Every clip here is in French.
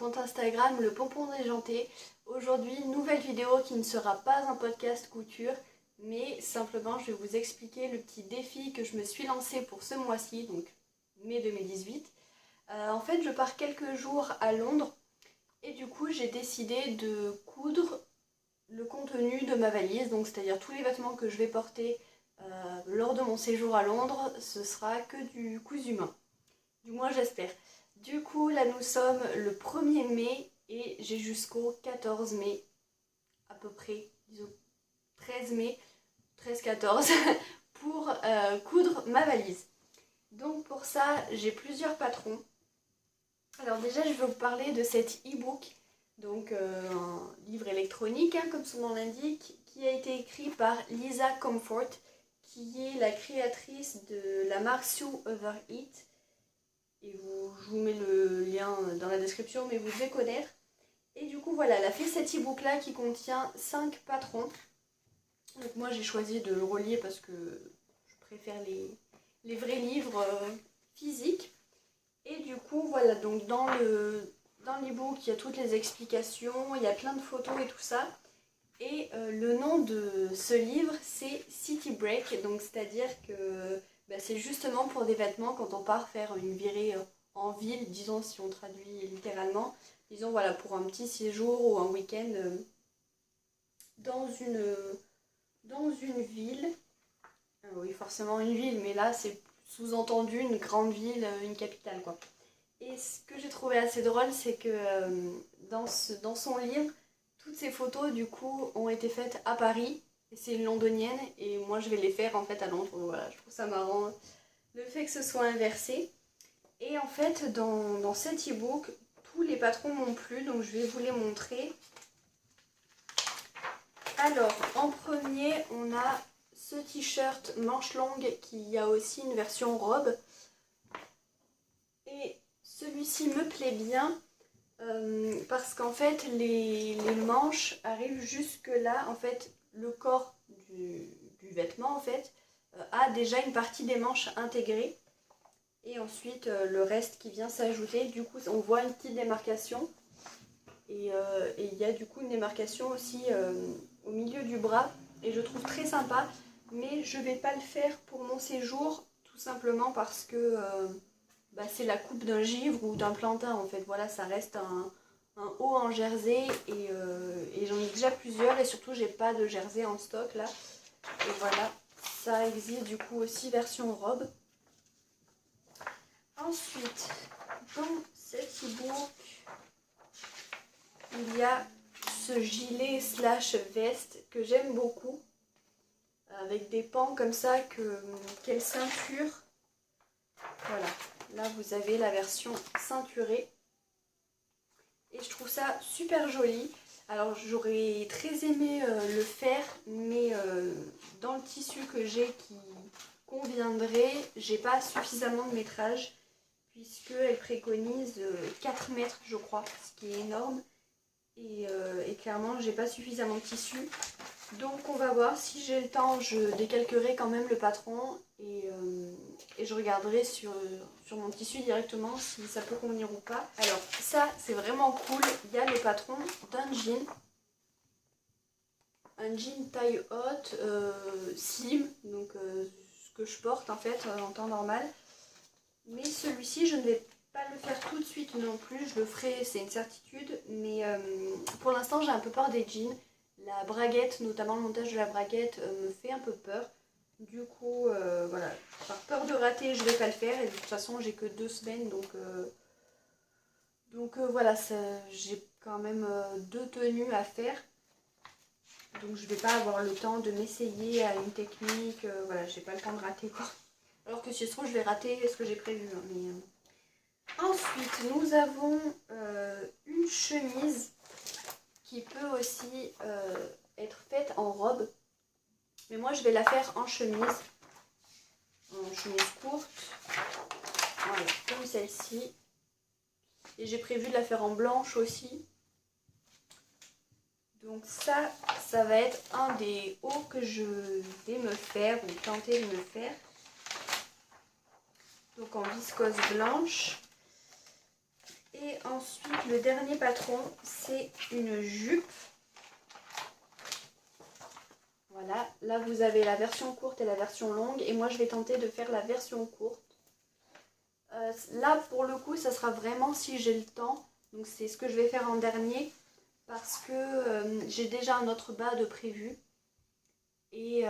compte Instagram Le Pompon Déjanté. Aujourd'hui, nouvelle vidéo qui ne sera pas un podcast couture, mais simplement je vais vous expliquer le petit défi que je me suis lancé pour ce mois-ci, donc mai 2018. En fait, je pars quelques jours à Londres et du coup j'ai décidé de coudre le contenu de ma valise, donc c'est-à-dire tous les vêtements que je vais porter lors de mon séjour à Londres, ce sera que du cousu main. Du moins j'espère. Du coup là nous sommes le 1er mai et j'ai jusqu'au 14 mai à peu près, disons 13 mai, 13-14 pour coudre ma valise. Donc pour ça j'ai plusieurs patrons. Alors déjà je vais vous parler de cet e-book, donc un livre électronique comme son nom l'indique, qui a été écrit par Lisa Comfort, qui est la créatrice de la marque Sew Over It. Et je vous mets le lien dans la description, mais vous devez connaître. Et du coup, voilà, elle a fait cet e-book là qui contient 5 patrons. Donc moi, j'ai choisi de le relier parce que je préfère les vrais livres physiques. Et du coup, voilà, donc dans l'e-book, il y a toutes les explications, il y a plein de photos et tout ça. Et le nom de ce livre, c'est City Break, donc c'est-à-dire que c'est justement pour des vêtements quand on part faire une virée en ville, disons si on traduit littéralement, disons voilà pour un petit séjour ou un week-end dans une ville, oui forcément une ville, mais là c'est sous-entendu une grande ville, une capitale quoi. Et ce que j'ai trouvé assez drôle, c'est que dans son livre, toutes ces photos du coup ont été faites à Paris. Et c'est une londonienne et moi je vais les faire en fait à Londres. Voilà, je trouve ça marrant le fait que ce soit inversé. Et en fait dans cet e-book, tous les patrons m'ont plu, donc je vais vous les montrer. Alors en premier on a ce t-shirt manche longue qui a aussi une version robe. Et celui-ci me plaît bien. Parce qu'en fait les manches arrivent jusque là, en fait le corps du vêtement en fait a déjà une partie des manches intégrée et ensuite le reste qui vient s'ajouter. Du coup on voit une petite démarcation et il y a du coup une démarcation aussi au milieu du bras et je trouve très sympa, mais je vais pas le faire pour mon séjour tout simplement parce que c'est la coupe d'un givre ou d'un plantain en fait. Voilà, ça reste un haut en jersey et j'en ai déjà plusieurs et surtout j'ai pas de jersey en stock là. Et voilà, ça existe du coup aussi version robe. Ensuite, dans cet e-book, il y a ce gilet slash veste que j'aime beaucoup avec des pans comme ça, quelle ceinture. Voilà. Là, vous avez la version ceinturée. Et je trouve ça super joli. Alors, j'aurais très aimé le faire, mais dans le tissu que j'ai qui conviendrait, j'ai pas suffisamment de métrage, puisqu'elle préconise 4 mètres, je crois, ce qui est énorme. Et clairement, j'ai pas suffisamment de tissu. Donc on va voir, si j'ai le temps, je décalquerai quand même le patron et je regarderai sur mon tissu directement si ça peut convenir ou pas. Alors ça c'est vraiment cool, il y a le patron d'un jean. Un jean taille haute, slim, donc ce que je porte en fait en temps normal. Mais celui-ci je ne vais pas le faire tout de suite non plus, je le ferai, c'est une certitude. Mais pour l'instant j'ai un peu peur des jeans. La braguette, notamment le montage de la braguette, me fait un peu peur. Du coup, voilà, par peur de rater, je vais pas le faire. Et de toute façon, j'ai que 2 semaines, donc voilà, j'ai quand même 2 tenues à faire. Donc je vais pas avoir le temps de m'essayer à une technique. Voilà, j'ai pas le temps de rater quoi. Alors que si ça se trouve, je vais rater ce que j'ai prévu. Hein, mais, Ensuite, nous avons une chemise qui peut aussi être faite en robe. Mais moi je vais la faire en chemise courte, voilà, comme celle-ci. Et j'ai prévu de la faire en blanche aussi. Donc ça va être un des hauts que je vais me faire, ou tenter de me faire. Donc en viscose blanche. Et ensuite le dernier patron, c'est une jupe. Voilà, là vous avez la version courte et la version longue et moi je vais tenter de faire la version courte. Là pour le coup ça sera vraiment si j'ai le temps, donc c'est ce que je vais faire en dernier parce que j'ai déjà un autre bas de prévu et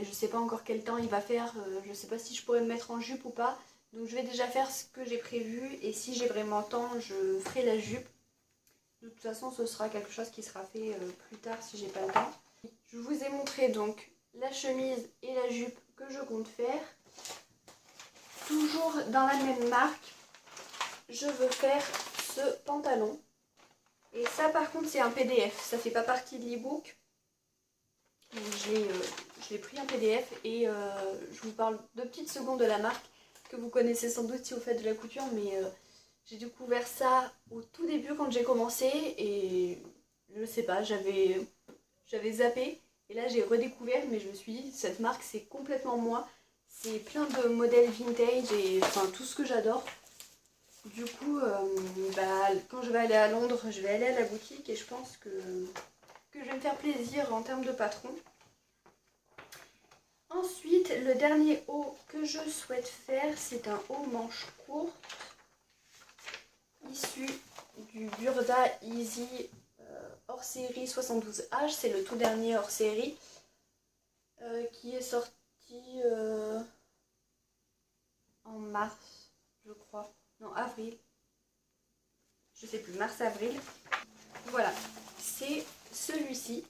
je sais pas encore quel temps il va faire, je sais pas si je pourrais me mettre en jupe ou pas, donc je vais déjà faire ce que j'ai prévu et si j'ai vraiment le temps je ferai la jupe. De toute façon ce sera quelque chose qui sera fait plus tard si j'ai pas le temps. Je vous ai montré donc la chemise et la jupe que je compte faire. Toujours dans la même marque, je veux faire ce pantalon. Et ça par contre c'est un PDF, ça fait pas partie de l'e-book. Je l'ai pris en PDF et je vous parle 2 petites secondes de la marque que vous connaissez sans doute si vous faites de la couture, mais j'ai découvert ça au tout début quand j'ai commencé et je sais pas, j'avais zappé et là j'ai redécouvert, mais je me suis dit cette marque c'est complètement moi. C'est plein de modèles vintage et enfin tout ce que j'adore. Du coup, quand je vais aller à Londres, je vais aller à la boutique et je pense que je vais me faire plaisir en termes de patron. Ensuite, le dernier haut que je souhaite faire, c'est un haut manche courte issu du Burda Easy hors série 72H. C'est le tout dernier hors série qui est sorti en mars, je crois. Non, avril. Je sais plus, mars-avril. Voilà, c'est celui-ci.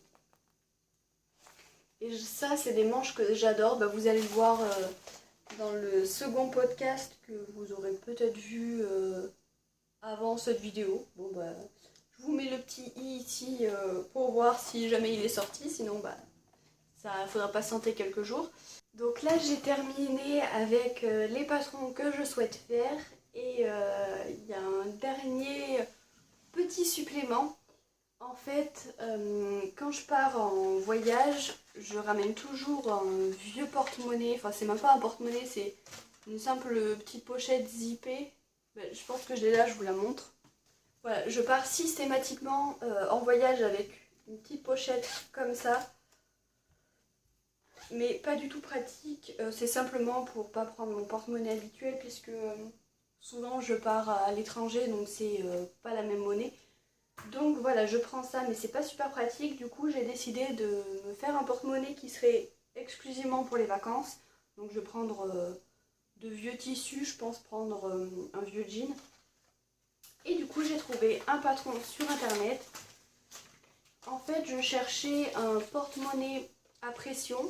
Et ça, c'est des manches que j'adore. Bah, vous allez le voir dans le second podcast que vous aurez peut-être vu avant cette vidéo. Bon, bah, je vous mets le petit i ici pour voir si jamais il est sorti. Sinon, bah, ça faudra patienter quelques jours. Donc là, j'ai terminé avec les patrons que je souhaite faire. Et il y a un dernier petit supplément. En fait, quand je pars en voyage, je ramène toujours un vieux porte-monnaie. Enfin, c'est même pas un porte-monnaie, c'est une simple petite pochette zippée. Je pense que je l'ai là, je vous la montre. Voilà, je pars systématiquement en voyage avec une petite pochette comme ça. Mais pas du tout pratique. C'est simplement pour pas prendre mon porte-monnaie habituel puisque souvent je pars à l'étranger, donc c'est pas la même monnaie. Donc voilà, je prends ça, mais c'est pas super pratique. Du coup, j'ai décidé de me faire un porte-monnaie qui serait exclusivement pour les vacances. Donc je vais prendre de vieux tissus, je pense prendre un vieux jean. Et du coup, j'ai trouvé un patron sur internet. En fait, je cherchais un porte-monnaie à pression,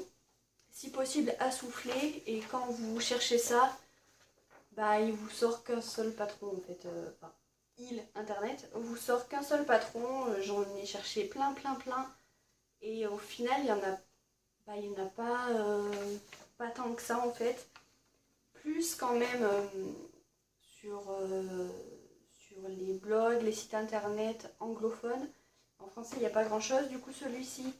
si possible à souffler. Et quand vous cherchez ça, bah il vous sort qu'un seul patron en fait. Internet vous sort qu'un seul patron, j'en ai cherché plein et au final il y en a pas tant que ça en fait, plus quand même sur les blogs, les sites internet anglophones. En français il n'y a pas grand chose, du coup celui-ci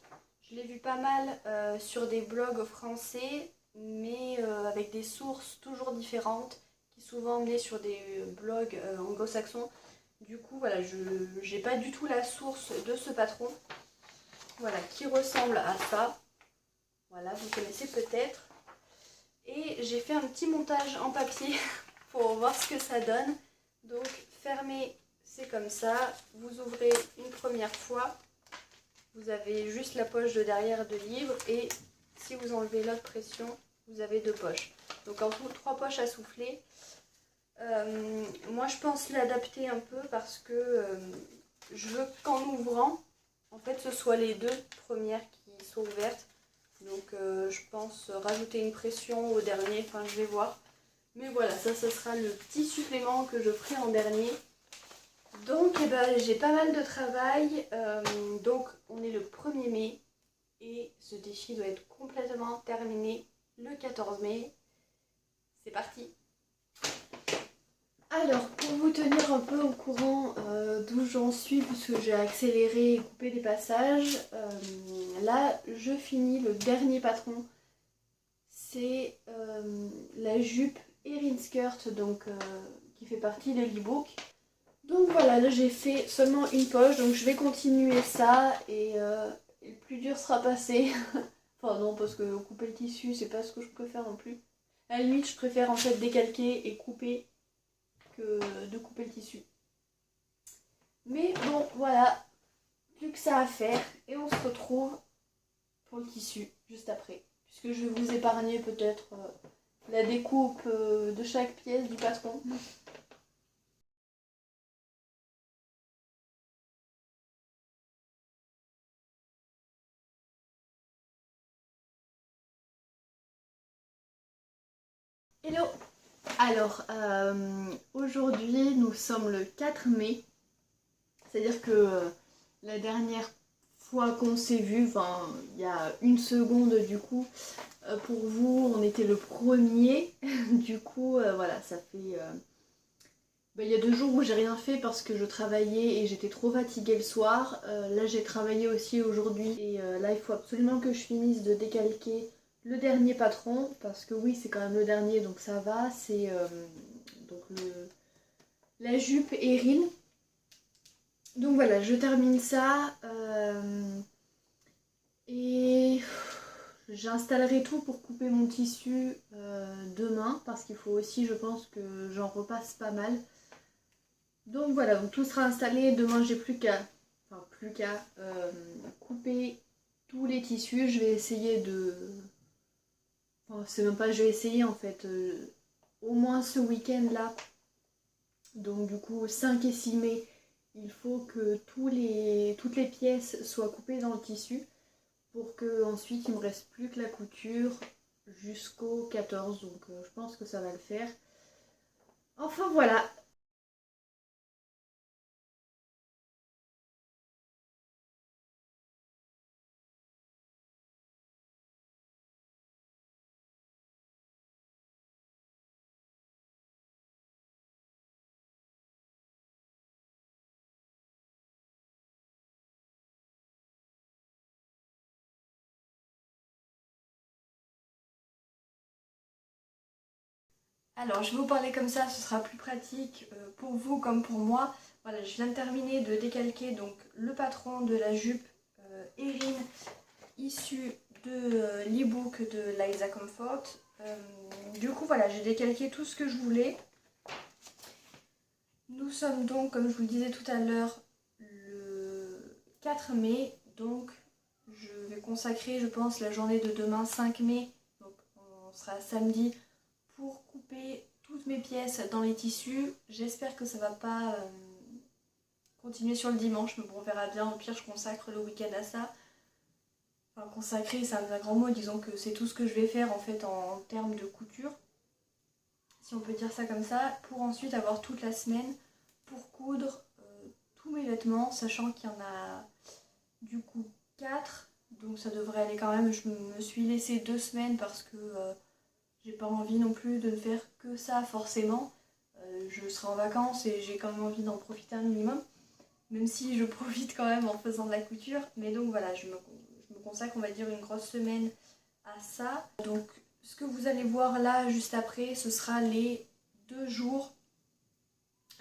je l'ai vu pas mal sur des blogs français mais avec des sources toujours différentes qui souvent menaient sur des blogs anglo-saxons. Du coup, voilà, je n'ai pas du tout la source de ce patron. Voilà, qui ressemble à ça. Voilà, vous connaissez peut-être. Et j'ai fait un petit montage en papier pour voir ce que ça donne. Donc, fermé, c'est comme ça. Vous ouvrez une première fois. Vous avez juste la poche de derrière de livre. Et si vous enlevez l'autre pression, vous avez 2 poches. Donc, en tout, 3 poches à souffler. Moi je pense l'adapter un peu parce que je veux qu'en ouvrant en fait ce soit les 2 premières qui soient ouvertes, donc je pense rajouter une pression au dernier, enfin je vais voir, mais voilà, ça ce sera le petit supplément que je ferai en dernier. Donc j'ai pas mal de travail, donc on est le 1er mai et ce défi doit être complètement terminé le 14 mai. C'est parti. Alors, pour vous tenir un peu au courant d'où j'en suis, puisque j'ai accéléré et coupé des passages, là je finis le dernier patron. C'est la jupe Erin Skirt, donc, qui fait partie de l'e-book. Donc voilà, là j'ai fait seulement une poche, donc je vais continuer ça et le plus dur sera passé. Enfin non, parce que couper le tissu, c'est pas ce que je préfère non plus. À la limite, je préfère en fait décalquer et couper que de couper le tissu. Mais bon, voilà, plus que ça à faire et on se retrouve pour le tissu juste après. Puisque je vais vous épargner peut-être la découpe de chaque pièce du patron. Hello! Alors, aujourd'hui nous sommes le 4 mai. C'est-à-dire que la dernière fois qu'on s'est vu, enfin il y a une seconde du coup, pour vous on était le premier. Du coup voilà, ça fait... il y a 2 jours où j'ai rien fait parce que je travaillais et j'étais trop fatiguée le soir. Là j'ai travaillé aussi aujourd'hui et là il faut absolument que je finisse de décalquer le dernier patron parce que oui c'est quand même le dernier donc ça va. C'est donc la jupe Erin. Donc voilà, je termine ça et j'installerai tout pour couper mon tissu demain parce qu'il faut aussi, je pense que j'en repasse pas mal. Donc voilà, donc tout sera installé. Demain, j'ai plus qu'à couper tous les tissus. Je vais essayer de... Enfin, c'est même pas je vais essayer en fait. Au moins ce week-end-là. Donc du coup, 5 et 6 mai, il faut que toutes les pièces soient coupées dans le tissu pour que ensuite il me reste plus que la couture jusqu'au 14. Donc je pense que ça va le faire. Enfin voilà. Alors, je vais vous parler comme ça, ce sera plus pratique pour vous comme pour moi. Voilà, je viens de terminer de décalquer donc le patron de la jupe Erin issu de l'e-book de Liza Comfort. Du coup, voilà, j'ai décalqué tout ce que je voulais. Nous sommes donc, comme je vous le disais tout à l'heure, le 4 mai. Donc, je vais consacrer, je pense, la journée de demain, 5 mai. Donc, on sera samedi pour couper toutes mes pièces dans les tissus. J'espère que ça va pas continuer sur le dimanche, mais bon, on verra bien. Au pire, je consacre le week-end à ça. Enfin, consacrer, c'est un grand mot, disons que c'est tout ce que je vais faire en fait en termes de couture, si on peut dire ça comme ça, pour ensuite avoir toute la semaine pour coudre tous mes vêtements, sachant qu'il y en a du coup 4, donc ça devrait aller quand même. Je me suis laissé 2 semaines parce que j'ai pas envie non plus de ne faire que ça forcément. Je serai en vacances et j'ai quand même envie d'en profiter un minimum, même si je profite quand même en faisant de la couture. Mais donc voilà, je me consacre, on va dire, une grosse semaine à ça. Donc ce que vous allez voir là juste après, ce sera les 2 jours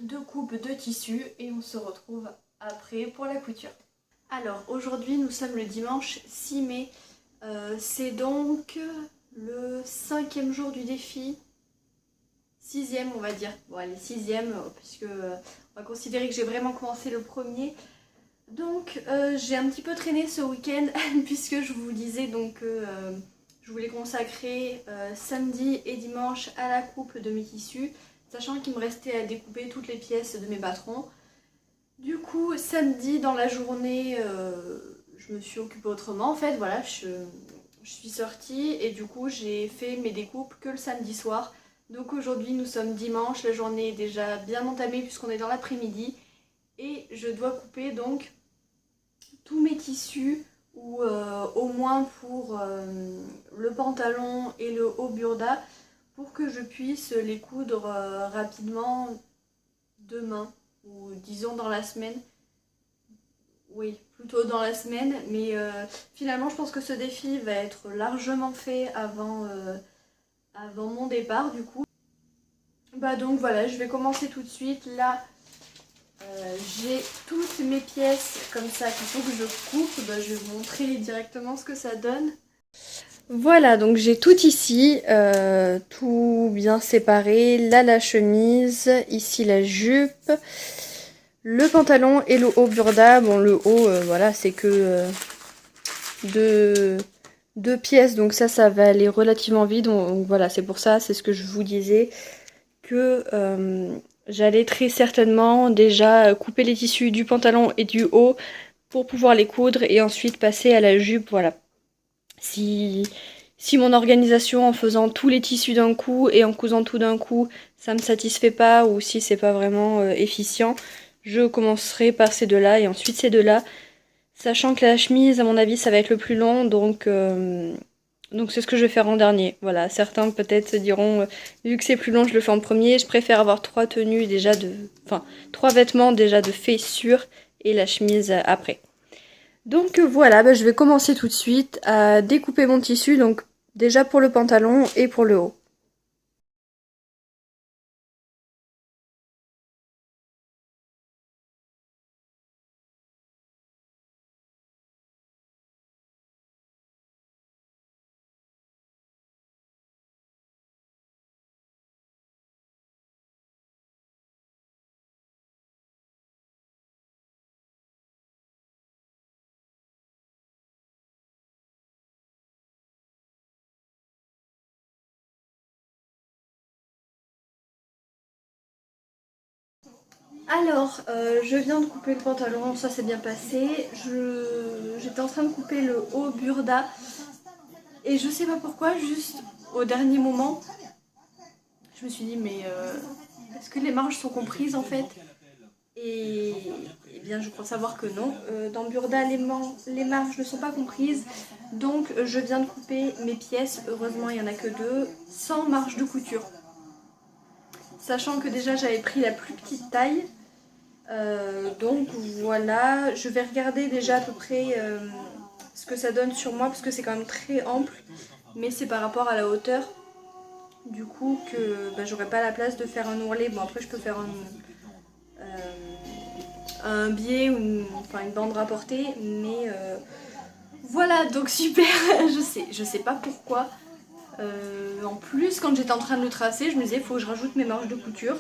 de coupe de tissu et on se retrouve après pour la couture. Alors aujourd'hui nous sommes le dimanche 6 mai, c'est donc le 5e jour du défi, 6e on va dire, bon allez 6e puisque on va considérer que j'ai vraiment commencé le premier. Donc j'ai un petit peu traîné ce week-end puisque je vous disais donc je voulais consacrer samedi et dimanche à la coupe de mes tissus, sachant qu'il me restait à découper toutes les pièces de mes patrons. Du coup samedi dans la journée je me suis occupée autrement en fait, voilà, je suis sortie et du coup j'ai fait mes découpes que le samedi soir. Donc aujourd'hui nous sommes dimanche, la journée est déjà bien entamée puisqu'on est dans l'après-midi et je dois couper donc tous mes tissus ou au moins pour le pantalon et le haut burda pour que je puisse les coudre rapidement demain ou disons dans la semaine. Oui, plutôt dans la semaine, mais finalement je pense que ce défi va être largement fait avant mon départ du coup. Bah donc voilà, je vais commencer tout de suite. Là, J'ai toutes mes pièces comme ça qu'il faut que je coupe. Bah, je vais vous montrer directement ce que ça donne. Voilà, donc j'ai tout ici, tout bien séparé. Là la chemise, ici la jupe, le pantalon et le haut burda. Bon, le haut, voilà, c'est que deux pièces, donc ça va aller relativement vite. Donc voilà, c'est pour ça, c'est ce que je vous disais, que j'allais très certainement déjà couper les tissus du pantalon et du haut pour pouvoir les coudre et ensuite passer à la jupe, voilà. Si mon organisation en faisant tous les tissus d'un coup et en cousant tout d'un coup, ça me satisfait pas ou si c'est pas vraiment efficient, je commencerai par ces deux-là et ensuite ces deux-là. Sachant que la chemise, à mon avis, ça va être le plus long, donc c'est ce que je vais faire en dernier. Voilà, certains peut-être se diront, vu que c'est plus long, je le fais en premier. Je préfère avoir trois tenues déjà enfin, trois vêtements déjà de fait sûr et la chemise après. Donc voilà, bah, je vais commencer tout de suite à découper mon tissu, donc déjà pour le pantalon et pour le haut. Alors, je viens de couper le pantalon, ça s'est bien passé. J'étais en train de couper le haut burda et je sais pas pourquoi, juste au dernier moment, je me suis dit mais est-ce que les marges sont comprises en fait? Et, eh bien je crois savoir que non. Dans Burda, les marges ne sont pas comprises. Donc je viens de couper mes pièces, heureusement il n'y en a que deux, sans marge de couture. Sachant que déjà j'avais pris la plus petite taille. Donc voilà, je vais regarder déjà à peu près ce que ça donne sur moi parce que c'est quand même très ample. Mais c'est par rapport à la hauteur. Du coup que bah, j'aurais pas la place de faire un ourlet. Bon après je peux faire un biais ou enfin, une bande rapportée. Mais voilà, donc super, je sais pas pourquoi. En plus, quand j'étais en train de le tracer, je me disais, il faut que je rajoute mes marges de couture.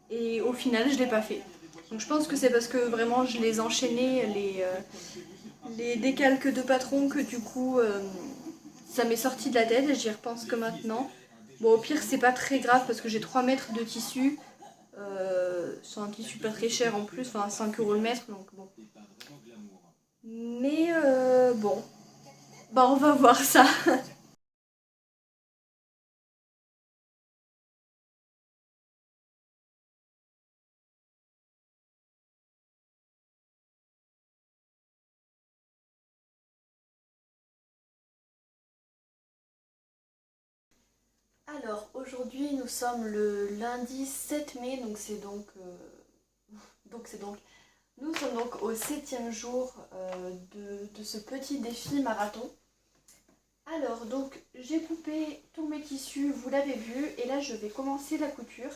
Et au final, je l'ai pas fait. Donc je pense que c'est parce que vraiment je les enchaînais, les décalques de patron, que du coup, ça m'est sorti de la tête et j'y repense que maintenant. Bon, au pire, c'est pas très grave parce que j'ai 3 mètres de tissu. C'est un tissu pas très cher en plus, enfin 5 € le mètre, donc bon. Mais bon, bah on va voir ça. Alors aujourd'hui nous sommes le lundi 7 mai, donc nous sommes donc au 7e jour de ce petit défi marathon. Alors donc j'ai coupé tous mes tissus, vous l'avez vu, et là je vais commencer la couture.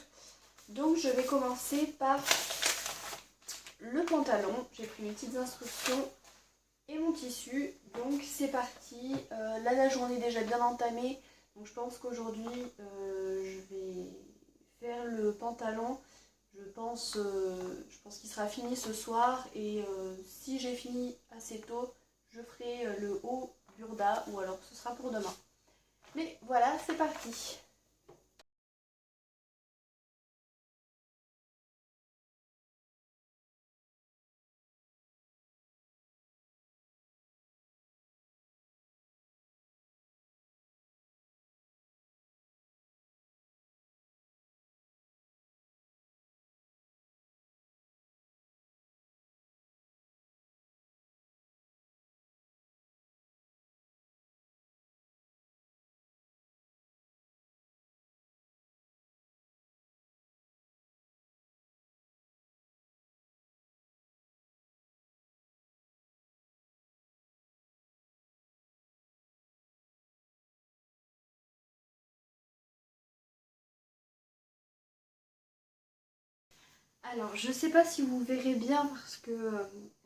Donc je vais commencer par le pantalon, j'ai pris mes petites instructions et mon tissu, donc c'est parti. Là la journée est déjà bien entamée, donc je pense qu'aujourd'hui je vais faire le pantalon. Je pense qu'il sera fini ce soir et si j'ai fini assez tôt, je ferai le haut burda ou alors ce sera pour demain. Mais voilà, c'est parti. Alors, je sais pas si vous verrez bien parce que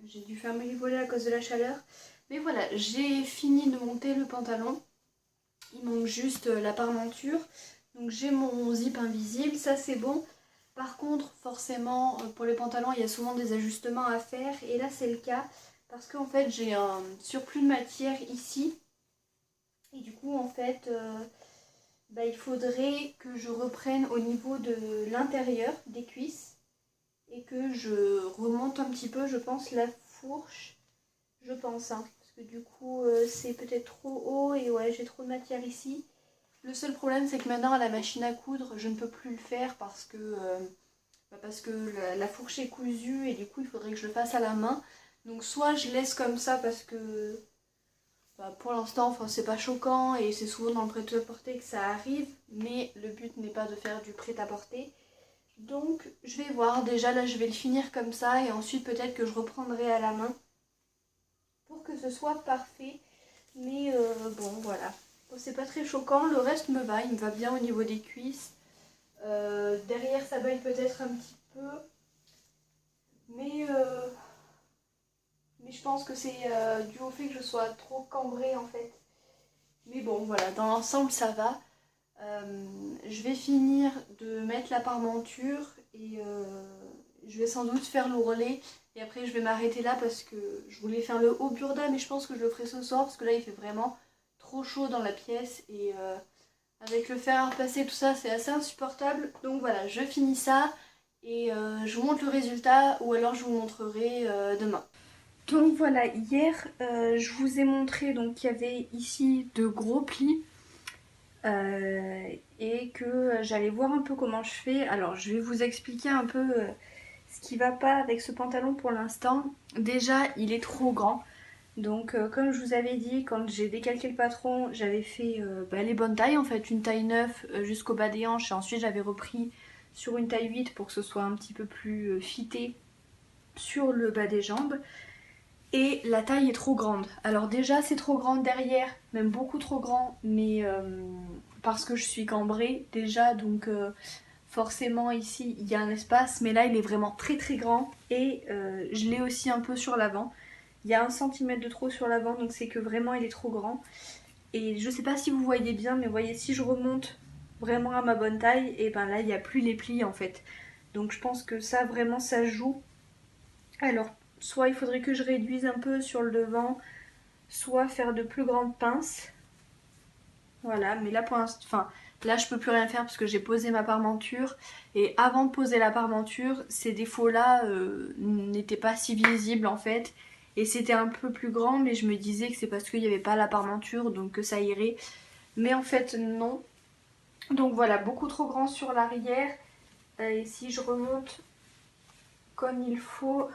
j'ai dû fermer les volets à cause de la chaleur. Mais voilà, j'ai fini de monter le pantalon. Il manque juste la parmenture. Donc j'ai mon zip invisible, ça c'est bon. Par contre, forcément, pour les pantalons, il y a souvent des ajustements à faire. Et là, c'est le cas parce qu'en fait, j'ai un surplus de matière ici. Et du coup, en fait, il faudrait que je reprenne au niveau de l'intérieur des cuisses. Et que je remonte un petit peu, je pense, la fourche. Je pense, hein. Parce que du coup, c'est peut-être trop haut et ouais, j'ai trop de matière ici. Le seul problème, c'est que maintenant, à la machine à coudre, je ne peux plus le faire parce que la fourche est cousue et du coup, il faudrait que je le fasse à la main. Donc, soit je laisse comme ça parce que pour l'instant, enfin, c'est pas choquant et c'est souvent dans le prêt-à-porter que ça arrive, mais le but n'est pas de faire du prêt-à-porter. Donc, je vais voir. Déjà, là, je vais le finir comme ça et ensuite, peut-être que je reprendrai à la main pour que ce soit parfait. Mais bon, voilà. Bon, c'est pas très choquant. Le reste me va. Il me va bien au niveau des cuisses. Derrière, ça baille peut-être un petit peu. Mais je pense que c'est dû au fait que je sois trop cambrée, en fait. Mais bon, voilà. Dans l'ensemble, ça va. Je vais finir de mettre la parmenture et je vais sans doute faire l'ourlet et après je vais m'arrêter là parce que je voulais faire le haut burda mais je pense que je le ferai ce soir parce que là il fait vraiment trop chaud dans la pièce et avec le fer à repasser tout ça c'est assez insupportable. Donc voilà, je finis ça et je vous montre le résultat ou alors je vous montrerai demain. Donc voilà, hier je vous ai montré donc qu'il y avait ici de gros plis. Et que j'allais voir un peu comment je fais. Alors je vais vous expliquer un peu ce qui va pas avec ce pantalon pour l'instant. Déjà il est trop grand. Donc comme je vous avais dit, quand j'ai décalqué le patron, j'avais fait les bonnes tailles en fait, une taille 9 jusqu'au bas des hanches et ensuite j'avais repris sur une taille 8 pour que ce soit un petit peu plus fité sur le bas des jambes. Et la taille est trop grande. Alors déjà c'est trop grand derrière, même beaucoup trop grand, mais parce que je suis cambrée déjà, donc forcément ici il y a un espace, mais là il est vraiment très très grand et je l'ai aussi un peu sur l'avant. Il y a 1 cm de trop sur l'avant, donc c'est que vraiment il est trop grand. Et je sais pas si vous voyez bien, mais voyez, si je remonte vraiment à ma bonne taille, et ben là il n'y a plus les plis en fait. Donc je pense que ça vraiment ça joue. Alors soit il faudrait que je réduise un peu sur le devant, soit faire de plus grandes pinces. Voilà, mais là pour l'instant, enfin là je peux plus rien faire parce que j'ai posé ma parmenture et avant de poser la parmenture, ces défauts là n'étaient pas si visibles en fait et c'était un peu plus grand mais je me disais que c'est parce qu'il n'y avait pas la parmenture donc que ça irait. Mais en fait non. Donc voilà, beaucoup trop grand sur l'arrière et si je remonte comme il faut,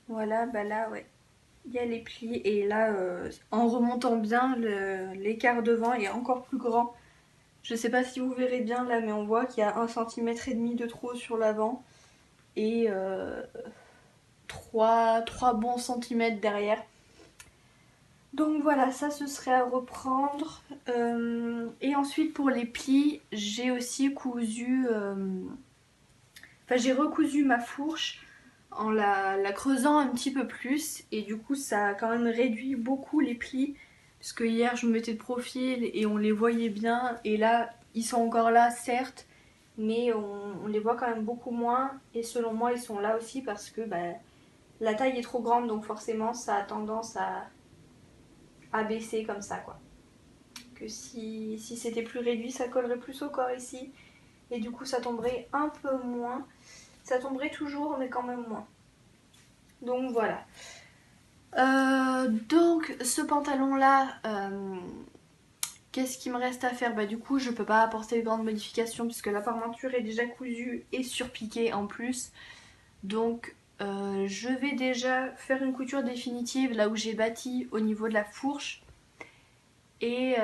voilà, là ouais. Il y a les plis et là en remontant bien l'écart devant est encore plus grand. Je sais pas si vous verrez bien là mais on voit qu'il y a 1,5 cm de trop sur l'avant et 3 bons centimètres derrière. Donc voilà, ça ce serait à reprendre. Et ensuite pour les plis, j'ai aussi cousu... Enfin j'ai recousu ma fourche en la creusant un petit peu plus et du coup ça a quand même réduit beaucoup les plis parce que hier je me mettais de profil et on les voyait bien et là ils sont encore là certes mais on les voit quand même beaucoup moins et selon moi ils sont là aussi parce que la taille est trop grande donc forcément ça a tendance à baisser comme ça quoi. Que si c'était plus réduit ça collerait plus au corps ici et du coup ça tomberait un peu moins. Ça tomberait toujours mais quand même moins. Donc voilà. Donc ce pantalon là, qu'est-ce qu'il me reste à faire? Du coup je peux pas apporter de grandes modifications puisque la parmenture est déjà cousue et surpiquée en plus. Donc je vais déjà faire une couture définitive là où j'ai bâti au niveau de la fourche. Et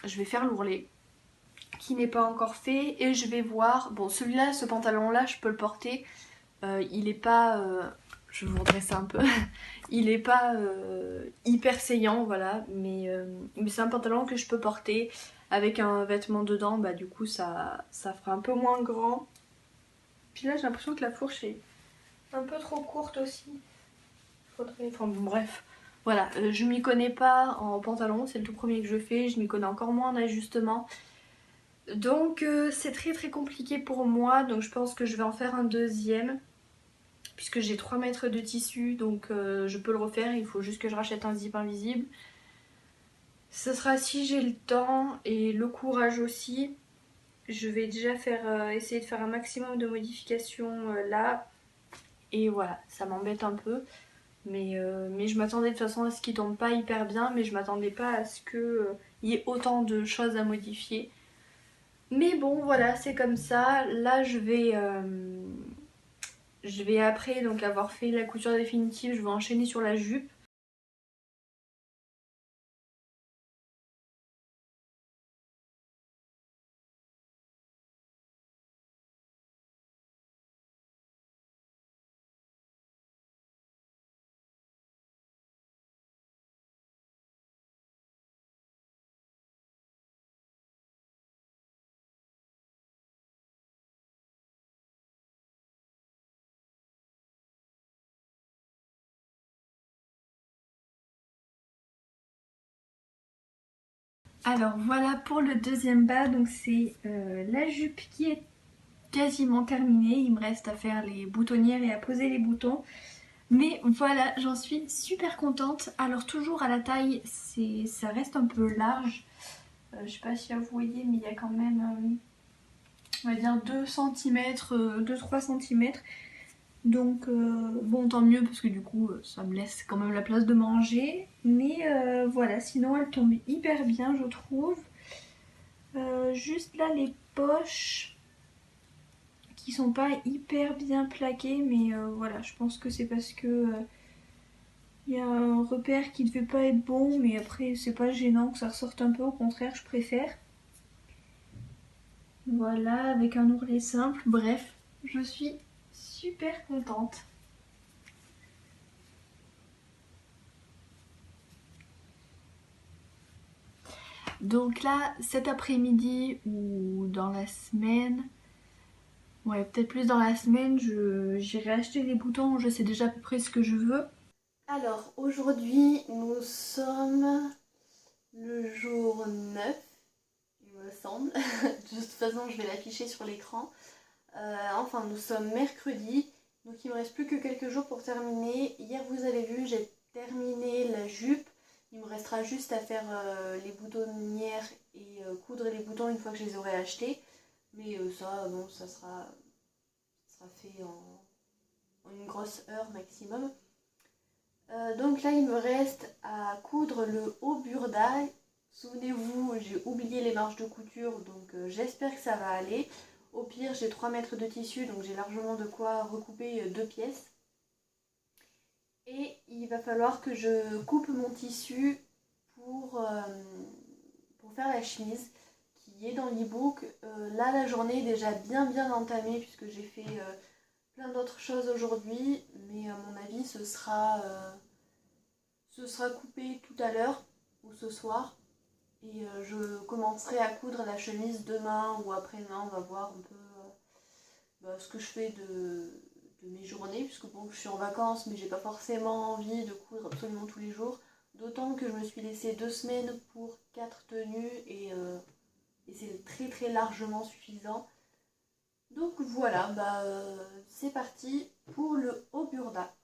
je vais faire l'ourlet qui n'est pas encore fait et je vais voir. Bon celui-là, ce pantalon là je peux le porter. Il est pas... je vais vous redresser un peu. Il est pas hyper saillant, voilà. Mais c'est un pantalon que je peux porter avec un vêtement dedans. Du coup, ça fera un peu moins grand. Puis là j'ai l'impression que la fourche est un peu trop courte aussi. Faudrait... Enfin bon bref. Voilà, je m'y connais pas en pantalon, c'est le tout premier que je fais, je m'y connais encore moins en ajustement. Donc c'est très très compliqué pour moi, donc je pense que je vais en faire un deuxième. Puisque j'ai 3 mètres de tissu, donc je peux le refaire, il faut juste que je rachète un zip invisible. Ce sera si j'ai le temps et le courage aussi. Je vais déjà essayer de faire un maximum de modifications là. Et voilà, ça m'embête un peu. Mais je m'attendais de toute façon à ce qu'il tombe pas hyper bien, mais je m'attendais pas à ce qu'il y ait autant de choses à modifier. Mais bon, voilà, c'est comme ça. Là, je vais après donc avoir fait la couture définitive, je vais enchaîner sur la jupe. Alors voilà pour le deuxième bas, donc c'est la jupe qui est quasiment terminée. Il me reste à faire les boutonnières et à poser les boutons. Mais voilà, j'en suis super contente. Alors toujours à la taille, ça reste un peu large. Je sais pas si vous voyez, mais il y a quand même, on va dire 2 cm, 2-3 cm. Donc bon, tant mieux parce que du coup ça me laisse quand même la place de manger. Mais voilà, sinon elle tombe hyper bien je trouve. Juste là les poches qui sont pas hyper bien plaquées, mais voilà, je pense que c'est parce que y a un repère qui devait pas être bon, mais après c'est pas gênant que ça ressorte un peu, au contraire je préfère. Voilà, avec un ourlet simple, bref, je suis super contente. Donc là, cet après-midi ou dans la semaine, ouais, peut-être plus dans la semaine, j'irai acheter des boutons, je sais déjà à peu près ce que je veux. Alors aujourd'hui, nous sommes le jour 9, il me semble. De toute façon, je vais l'afficher sur l'écran. Enfin, nous sommes mercredi, donc il me reste plus que quelques jours pour terminer. Hier, vous avez vu, j'ai terminé la jupe. Il me restera juste à faire les boutonnières et coudre les boutons une fois que je les aurai achetés. Mais ça, bon, ça sera fait en une grosse heure maximum. Donc là, il me reste à coudre le haut burda. Souvenez-vous, j'ai oublié les marges de couture, donc j'espère que ça va aller. Au pire, j'ai 3 mètres de tissu, donc j'ai largement de quoi recouper 2 pièces. Et il va falloir que je coupe mon tissu pour faire la chemise qui est dans l'e-book. Là, la journée est déjà bien entamée puisque j'ai fait plein d'autres choses aujourd'hui, mais à mon avis, ce sera coupé tout à l'heure ou ce soir. Et je commencerai à coudre la chemise demain ou après-demain, on va voir un peu ce que je fais de mes journées, puisque bon, je suis en vacances, mais j'ai pas forcément envie de coudre absolument tous les jours. D'autant que je me suis laissé 2 semaines pour 4 tenues et c'est très largement suffisant. Donc voilà, c'est parti pour le haut burda.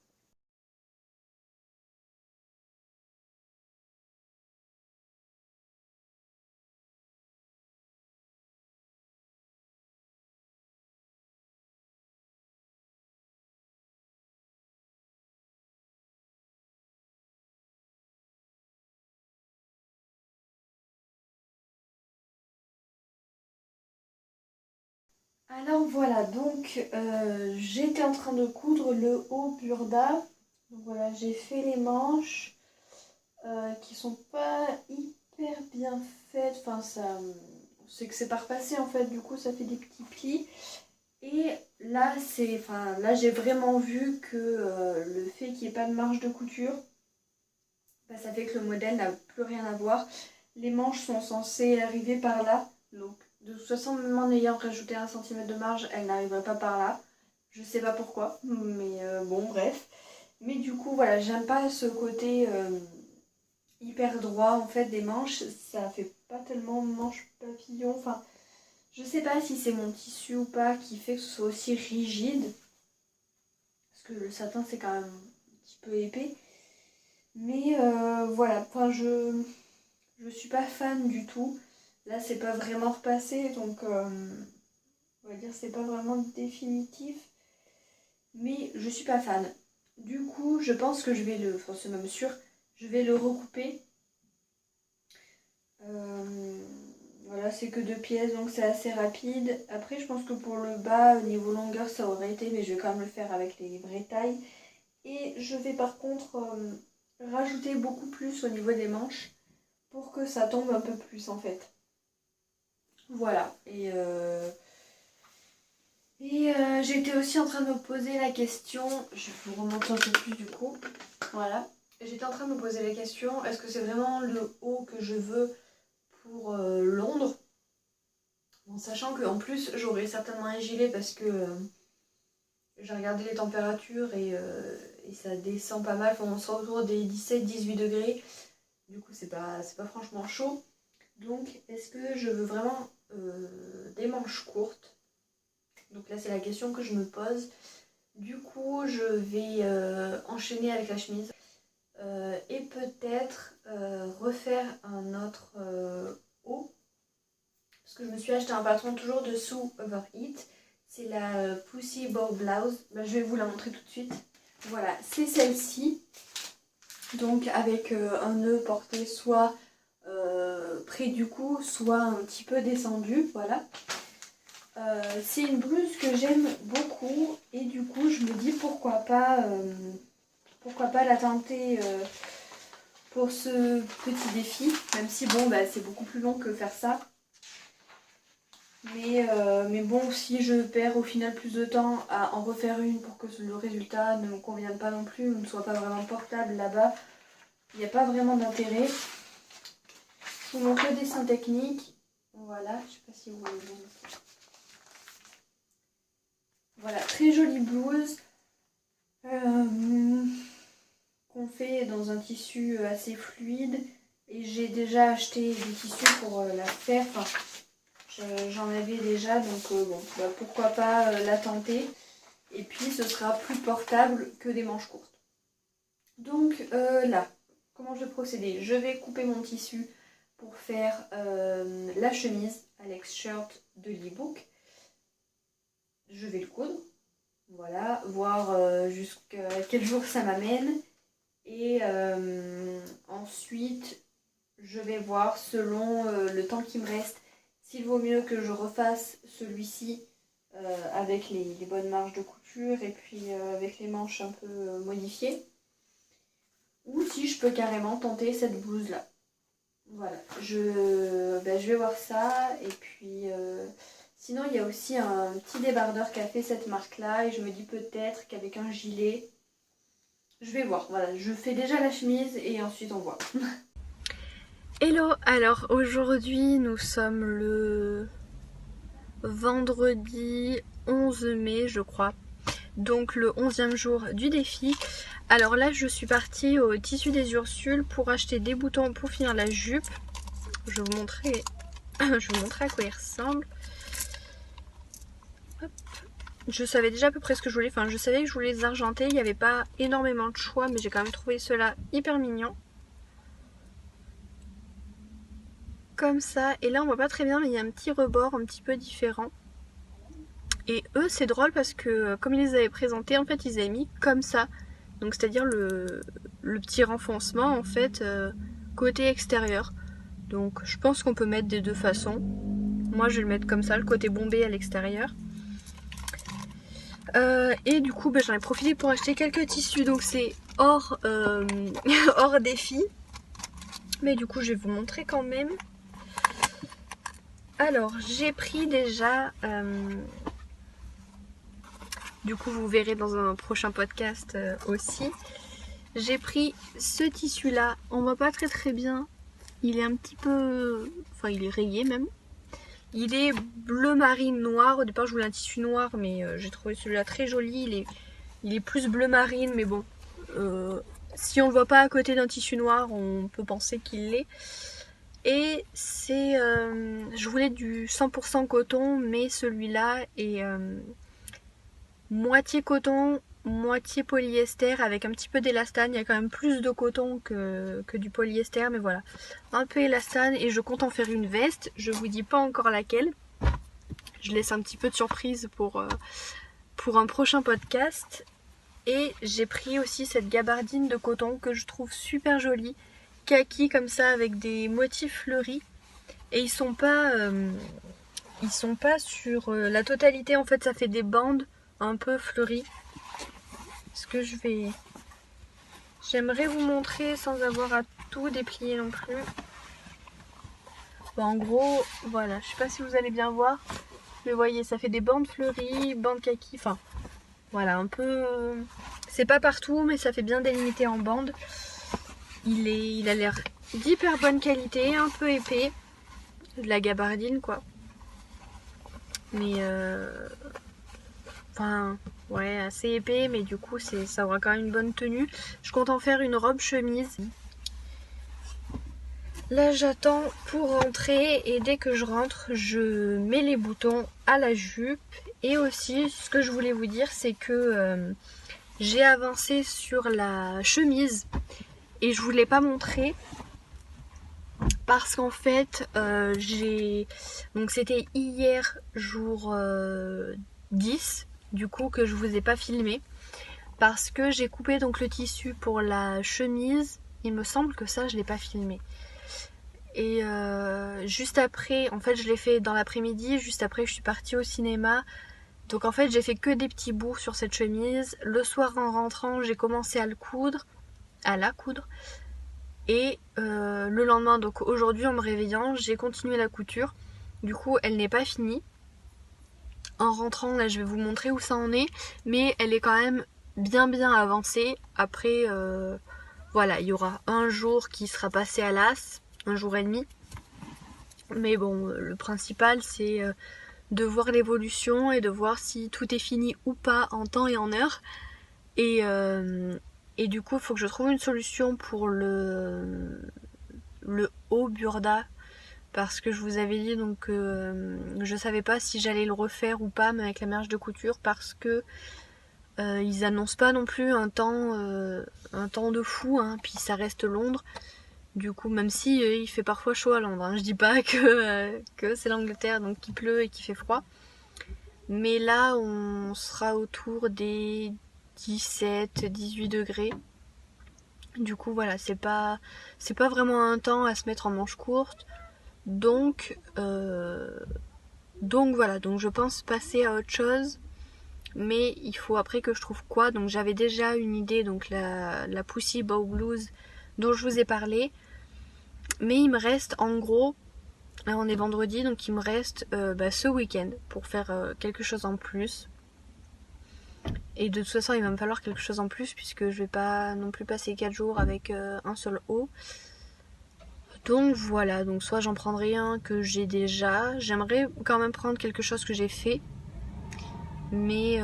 Alors voilà, donc j'étais en train de coudre le haut burda. Donc voilà, j'ai fait les manches qui sont pas hyper bien faites. Enfin, c'est que c'est pas repassé en fait, du coup ça fait des petits plis. Et là, là j'ai vraiment vu que le fait qu'il n'y ait pas de marge de couture, ça fait que le modèle n'a plus rien à voir. Les manches sont censées arriver par là, donc de toute façon, même en ayant rajouté 1 cm de marge, elles n'arriveraient pas par là. Je sais pas pourquoi, mais bon bref. Mais du coup voilà, j'aime pas ce côté hyper droit en fait des manches. Ça fait pas tellement manche papillon. Enfin, je sais pas si c'est mon tissu ou pas qui fait que ce soit aussi rigide. Parce que le satin c'est quand même un petit peu épais. Mais voilà, enfin je suis pas fan du tout. Là c'est pas vraiment repassé donc on va dire c'est pas vraiment définitif. Mais je suis pas fan. Du coup je pense que je vais enfin c'est même sûr, je vais le recouper. Voilà, c'est que 2 pièces donc c'est assez rapide. Après je pense que pour le bas, au niveau longueur ça aurait été, mais je vais quand même le faire avec les vraies tailles. Et je vais par contre rajouter beaucoup plus au niveau des manches pour que ça tombe un peu plus en fait. Voilà, j'étais aussi en train de me poser la question, je vais vous remonter un peu plus du coup, voilà. J'étais en train de me poser la question, est-ce que c'est vraiment le haut que je veux pour Londres? Bon, sachant qu'en plus j'aurai certainement un gilet parce que j'ai regardé les températures et ça descend pas mal, enfin, on sera autour des 17-18 degrés, du coup c'est pas franchement chaud. Donc est-ce que je veux vraiment des manches courtes? Donc là c'est la question que je me pose. Du coup je vais enchaîner avec la chemise et peut-être refaire un autre haut. Parce que je me suis acheté un patron toujours dessous Overheat. C'est la Pussy Bow Blouse. Ben, je vais vous la montrer tout de suite. Voilà, c'est celle-ci. Donc avec un nœud porté soit près du cou, soit un petit peu descendu. Voilà. C'est une blouse que j'aime beaucoup. Et du coup, je me dis pourquoi pas la tenter pour ce petit défi. Même si bon, bah, c'est beaucoup plus long que faire ça. Mais bon, si je perds au final plus de temps à en refaire une pour que le résultat ne me convienne pas non plus ou ne soit pas vraiment portable là-bas, il n'y a pas vraiment d'intérêt. Je vous montre le dessin technique. Voilà, je sais pas si vous voyez bien. Voilà, très jolie blouse qu'on fait dans un tissu assez fluide. Et j'ai déjà acheté des tissus pour la faire. Enfin, j'en avais déjà, donc bon, bah, pourquoi pas la tenter. Et puis ce sera plus portable que des manches courtes. Donc là, comment je vais procéder? Je vais couper mon tissu pour faire la chemise Alex Shirt de l'ebook. Je vais le coudre. Voilà, voir jusqu'à quel jour ça m'amène. Et ensuite, je vais voir selon le temps qui me reste s'il vaut mieux que je refasse celui-ci avec les bonnes marges de couture et puis avec les manches un peu modifiées. Ou si je peux carrément tenter cette blouse là. Voilà, je vais voir ça. Et puis sinon il y a aussi un petit débardeur qui a fait cette marque là. Et je me dis peut-être qu'avec un gilet, je vais voir. Voilà, je fais déjà la chemise et ensuite on voit. Hello, alors aujourd'hui nous sommes le vendredi 11 mai je crois, donc le 11e jour du défi. Alors là je suis partie au Tissu des Ursules pour acheter des boutons pour finir la jupe. Je vais vous montrer, à quoi il ressemble. Hop. Je savais déjà à peu près ce que je voulais, enfin je savais que je voulais les argenter, il n'y avait pas énormément de choix mais j'ai quand même trouvé ceux-là hyper mignons. Comme ça, et là on voit pas très bien mais il y a un petit rebord un petit peu différent. Et eux c'est drôle parce que comme ils les avaient présentés, en fait ils avaient mis comme ça. Donc c'est-à-dire le petit renfoncement en fait côté extérieur. Donc je pense qu'on peut mettre des deux façons. Moi je vais le mettre comme ça, le côté bombé à l'extérieur. Et du coup j'en ai profité pour acheter quelques tissus. Donc c'est hors, hors défi. Mais du coup je vais vous montrer quand même. Alors j'ai pris déjà, du coup vous verrez dans un prochain podcast aussi, j'ai pris ce tissu là, on voit pas très bien, il est un petit peu, enfin il est rayé même, Il est bleu marine noir. Au départ je voulais un tissu noir, mais j'ai trouvé celui-là très joli. Il est plus bleu marine, mais bon. Si on le voit pas à côté d'un tissu noir, on peut penser qu'il l'est. Et c'est... je voulais du 100% coton, mais celui-là est moitié coton, moitié polyester avec un petit peu d'élastane. Il y a quand même plus de coton que du polyester, mais voilà. Un peu élastane et je compte en faire une veste. Je vous dis pas encore laquelle. Je laisse un petit peu de surprise pour un prochain podcast. Et j'ai pris aussi cette gabardine de coton que je trouve super jolie. Kaki comme ça avec des motifs fleuris. Et ils sont pas sur la totalité, en fait ça fait des bandes un peu fleuries. Ce que j'aimerais vous montrer sans avoir à tout déplier non plus. Bon, en gros, voilà, je sais pas si vous allez bien voir, mais voyez, ça fait des bandes fleuries, bandes kaki, enfin voilà, un peu... c'est pas partout, mais ça fait bien délimité en bandes. Il a l'air d'hyper bonne qualité, un peu épais, de la gabardine quoi. Mais enfin, ouais, assez épais, mais du coup, ça aura quand même une bonne tenue. Je compte en faire une robe chemise. Là, j'attends pour rentrer et dès que je rentre, je mets les boutons à la jupe. Et aussi, ce que je voulais vous dire, c'est que j'ai avancé sur la chemise et je vous l'ai pas montré parce qu'en fait, donc c'était hier jour 10, du coup, que je vous ai pas filmé. Parce que j'ai coupé donc le tissu pour la chemise. Il me semble que ça je l'ai pas filmé. Et juste après, en fait je l'ai fait dans l'après-midi, juste après je suis partie au cinéma. Donc en fait j'ai fait que des petits bouts sur cette chemise. Le soir en rentrant j'ai commencé à la coudre. Et le lendemain, donc aujourd'hui en me réveillant, j'ai continué la couture. Du coup elle n'est pas finie. En rentrant là je vais vous montrer où ça en est. Mais elle est quand même bien avancée. Après voilà, il y aura un jour qui sera passé à l'as, un jour et demi. Mais bon, le principal c'est de voir l'évolution et de voir si tout est fini ou pas en temps et en heure. Et du coup, il faut que je trouve une solution pour le haut burda. Parce que je vous avais dit donc je savais pas si j'allais le refaire ou pas, mais avec la marge de couture, parce que ils annoncent pas non plus un temps de fou, hein, puis ça reste Londres. Du coup, même si il fait parfois chaud à Londres, hein, je dis pas que c'est l'Angleterre, donc qu'il pleut et qu'il fait froid. Mais là, on sera autour des 17-18 degrés. Du coup, voilà, c'est pas vraiment un temps à se mettre en manche courte. Donc voilà, donc je pense passer à autre chose. Mais il faut après que je trouve quoi. Donc j'avais déjà une idée, donc la Pussy Bow Blues dont je vous ai parlé. Mais il me reste en gros, là on est vendredi, donc il me reste ce week-end pour faire quelque chose en plus. Et de toute façon il va me falloir quelque chose en plus puisque je vais pas non plus passer 4 jours avec un seul haut. Donc voilà, donc soit j'en prendrai un que j'ai déjà. J'aimerais quand même prendre quelque chose que j'ai fait. Mais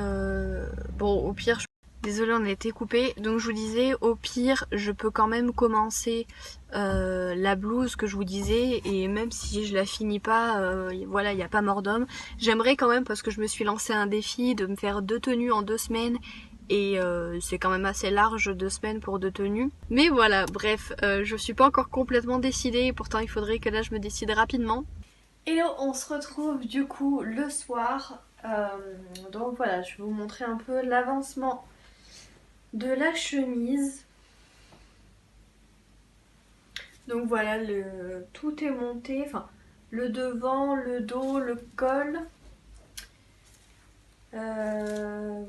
bon, au pire, désolée, on a été coupé. Donc je vous disais, au pire, je peux quand même commencer la blouse que je vous disais. Et même si je la finis pas, voilà, il n'y a pas mort d'homme. J'aimerais quand même, parce que je me suis lancé un défi de me faire 2 tenues en 2 semaines. Et c'est quand même assez large 2 semaines pour 2 tenues. Mais voilà, bref, je suis pas encore complètement décidée. Pourtant, il faudrait que là, je me décide rapidement. Et on se retrouve du coup le soir. Donc voilà, je vais vous montrer un peu l'avancement de la chemise. Donc voilà, tout est monté, enfin le devant, le dos, le col.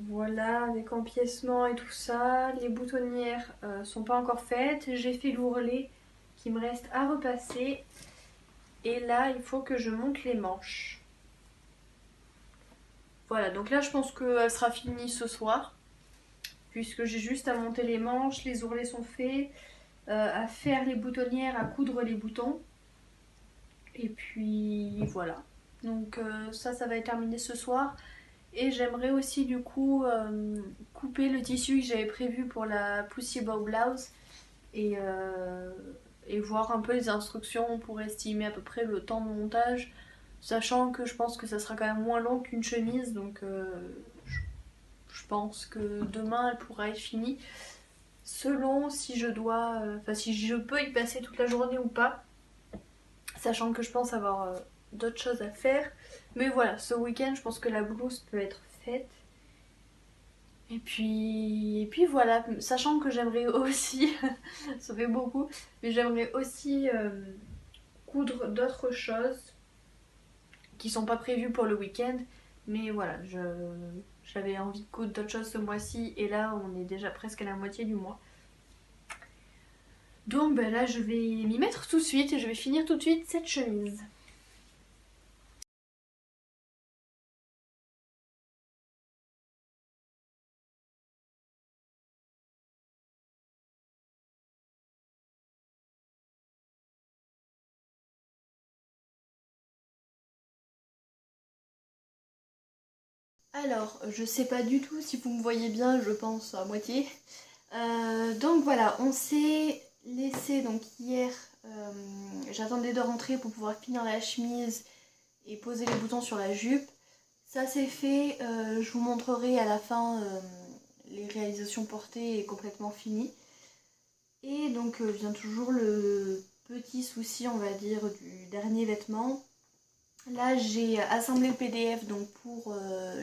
Voilà, avec empiècement et tout ça. Les boutonnières sont pas encore faites. J'ai fait l'ourlet qui me reste à repasser. Et là, il faut que je monte les manches. Voilà, donc là je pense qu'elle sera finie ce soir. Puisque j'ai juste à monter les manches, les ourlets sont faits, à faire les boutonnières, à coudre les boutons. Et puis voilà. Donc ça va être terminé ce soir. Et j'aimerais aussi du coup couper le tissu que j'avais prévu pour la Pussy Bow Blouse et, et voir un peu les instructions pour estimer à peu près le temps de montage, sachant que je pense que ça sera quand même moins long qu'une chemise, donc je pense que demain elle pourra être finie. Selon si je dois, enfin si je peux y passer toute la journée ou pas, sachant que je pense avoir d'autres choses à faire. Mais voilà, ce week-end, je pense que la blouse peut être faite. Et puis voilà, sachant que j'aimerais aussi, ça fait beaucoup, mais j'aimerais aussi coudre d'autres choses qui sont pas prévues pour le week-end. Mais voilà, j'avais envie de coudre d'autres choses ce mois-ci et là on est déjà presque à la moitié du mois. Donc ben là je vais m'y mettre tout de suite et je vais finir tout de suite cette chemise. Alors, je sais pas du tout si vous me voyez bien, je pense à moitié. Donc voilà, on s'est laissé donc hier, j'attendais de rentrer pour pouvoir finir la chemise et poser les boutons sur la jupe. Ça c'est fait, je vous montrerai à la fin les réalisations portées et complètement finies. Et donc vient toujours le petit souci, on va dire, du dernier vêtement. Là j'ai assemblé le PDF donc pour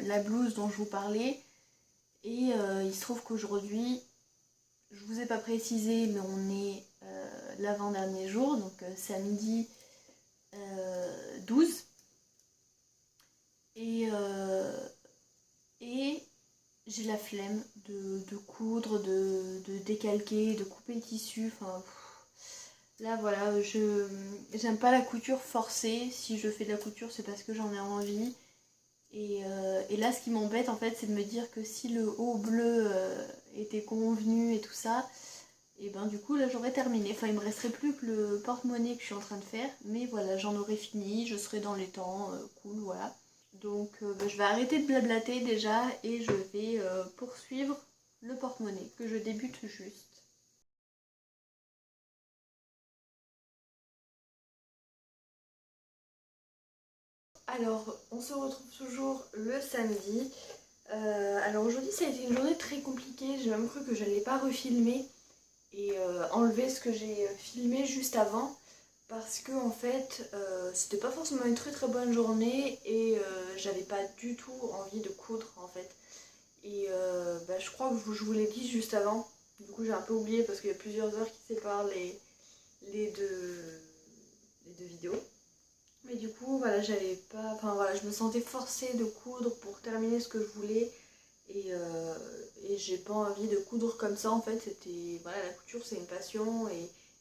la blouse dont je vous parlais. Et il se trouve qu'aujourd'hui, je vous ai pas précisé, mais on est l'avant-dernier jour, donc samedi 12. Et j'ai la flemme de coudre, de décalquer, de couper le tissu. Enfin, là voilà, j'aime pas la couture forcée. Si je fais de la couture, c'est parce que j'en ai envie. Et là, ce qui m'embête en fait, c'est de me dire que si le haut bleu était convenu et tout ça, et ben du coup là j'aurais terminé. Enfin, il me resterait plus que le porte-monnaie que je suis en train de faire, mais voilà, j'en aurais fini, je serai dans les temps, cool, voilà. Donc ben, je vais arrêter de blablater déjà et je vais poursuivre le porte-monnaie que je débute juste. Alors, on se retrouve toujours le samedi. Alors aujourd'hui ça a été une journée très compliquée, j'ai même cru que j'allais pas refilmer et enlever ce que j'ai filmé juste avant parce que en fait c'était pas forcément une très très bonne journée et j'avais pas du tout envie de coudre en fait. Et bah, je crois que je vous l'ai dit juste avant, du coup j'ai un peu oublié parce qu'il y a plusieurs heures qui séparent les deux vidéos. Mais du coup voilà, j'avais pas. Enfin voilà, je me sentais forcée de coudre pour terminer ce que je voulais. Et j'ai pas envie de coudre comme ça en fait. C'était. Voilà, la couture c'est une passion.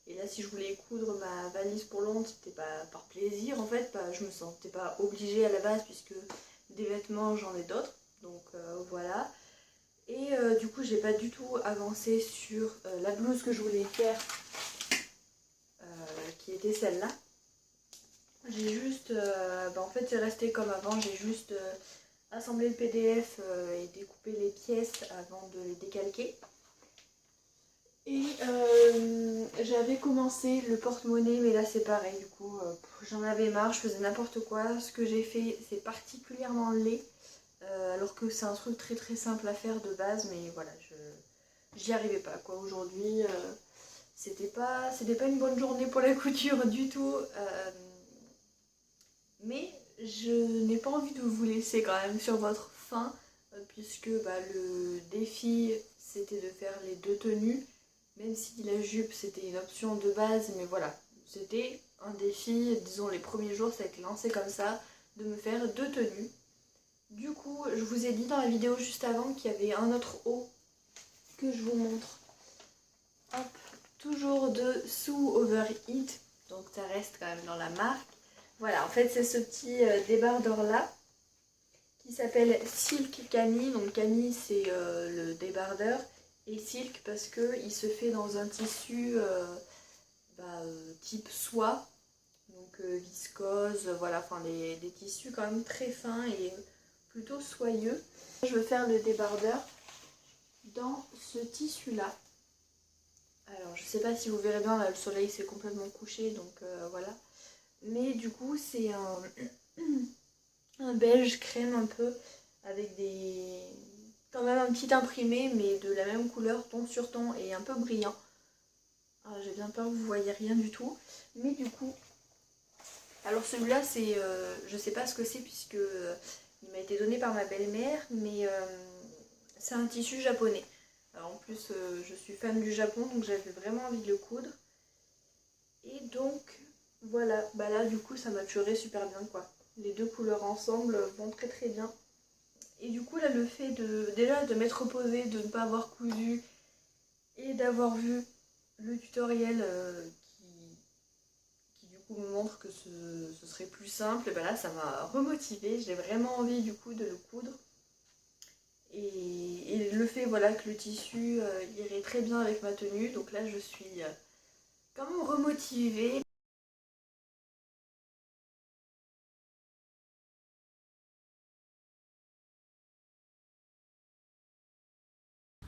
Et là si je voulais coudre ma valise pour Londres, c'était pas par plaisir en fait. Je me sentais pas obligée à la base puisque des vêtements j'en ai d'autres. Donc voilà. Et du coup j'ai pas du tout avancé sur la blouse que je voulais faire. Qui était celle-là. J'ai juste, en fait c'est resté comme avant, j'ai juste assemblé le PDF et découpé les pièces avant de les décalquer. Et j'avais commencé le porte-monnaie, mais là c'est pareil, du coup j'en avais marre, je faisais n'importe quoi. Ce que j'ai fait c'est particulièrement laid, alors que c'est un truc très très simple à faire de base, mais voilà, j'y arrivais pas quoi. Aujourd'hui c'était pas une bonne journée pour la couture du tout. Mais je n'ai pas envie de vous laisser quand même sur votre faim, puisque le défi c'était de faire les deux tenues, même si la jupe c'était une option de base, mais voilà, c'était un défi, disons les premiers jours ça a été lancé comme ça, de me faire deux tenues. Du coup, je vous ai dit dans la vidéo juste avant qu'il y avait un autre haut que je vous montre. Hop, toujours de Sue Overheat, donc ça reste quand même dans la marque. Voilà, en fait c'est ce petit débardeur là qui s'appelle Silk Camille. Donc Camille c'est le débardeur et Silk parce qu'il se fait dans un tissu type soie. Donc viscose, voilà, enfin des tissus quand même très fins et plutôt soyeux. Je veux faire le débardeur dans ce tissu là. Alors je sais pas si vous verrez bien, là le soleil s'est complètement couché, donc voilà. Mais du coup c'est un beige crème un peu, avec quand même un petit imprimé, mais de la même couleur, ton sur ton, et un peu brillant. J'ai bien peur que vous voyez rien du tout. Mais du coup, alors celui-là c'est, je sais pas ce que c'est puisque il m'a été donné par ma belle-mère, mais c'est un tissu japonais. Alors en plus je suis fan du Japon, donc j'avais vraiment envie de le coudre. Et donc voilà, bah là du coup ça matcherait super bien quoi. Les deux couleurs ensemble vont très très bien. Et du coup là le fait déjà de m'être reposée, de ne pas avoir cousu et d'avoir vu le tutoriel qui du coup me montre que ce serait plus simple, et ben là ça m'a remotivée, j'ai vraiment envie du coup de le coudre. Et le fait voilà que le tissu irait très bien avec ma tenue, donc là je suis quand même remotivée.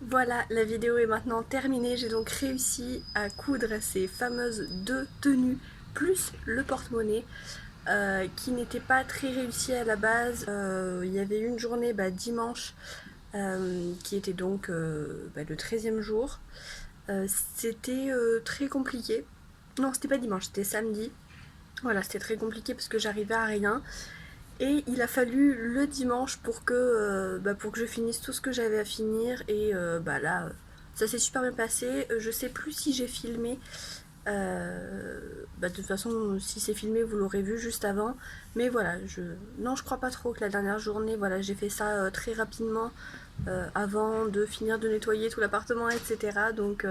Voilà, la vidéo est maintenant terminée, j'ai donc réussi à coudre ces fameuses deux tenues plus le porte-monnaie. Qui n'était pas très réussi à la base. Il y avait une journée dimanche qui était donc le 13e jour. C'était très compliqué. Non, c'était pas dimanche, c'était samedi. Voilà, c'était très compliqué parce que j'arrivais à rien. Et il a fallu le dimanche pour que je finisse tout ce que j'avais à finir. Et là, ça s'est super bien passé. Je sais plus si j'ai filmé. De toute façon, si c'est filmé, vous l'aurez vu juste avant. Mais voilà, non, je crois pas trop que la dernière journée, voilà, j'ai fait ça très rapidement avant de finir de nettoyer tout l'appartement, etc. Donc,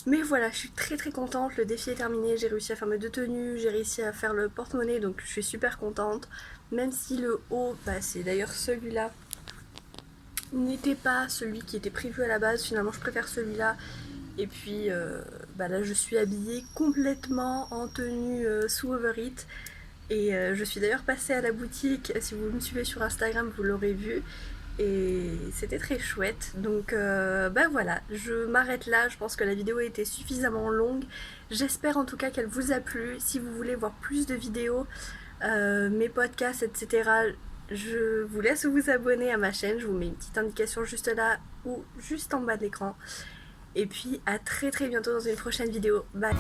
mais voilà, je suis très très contente. Le défi est terminé. J'ai réussi à faire mes deux tenues, j'ai réussi à faire le porte-monnaie, donc je suis super contente. Même si le haut, c'est d'ailleurs celui-là, n'était pas celui qui était prévu à la base. Finalement, je préfère celui-là. Et puis là je suis habillée complètement en tenue sous Overeat. Et je suis d'ailleurs passée à la boutique, si vous me suivez sur Instagram vous l'aurez vu. Et c'était très chouette. Donc voilà, je m'arrête là, je pense que la vidéo était suffisamment longue. J'espère en tout cas qu'elle vous a plu. Si vous voulez voir plus de vidéos, mes podcasts, etc., je vous laisse vous abonner à ma chaîne. Je vous mets une petite indication juste là ou juste en bas de l'écran. Et puis à très très bientôt dans une prochaine vidéo. Bye!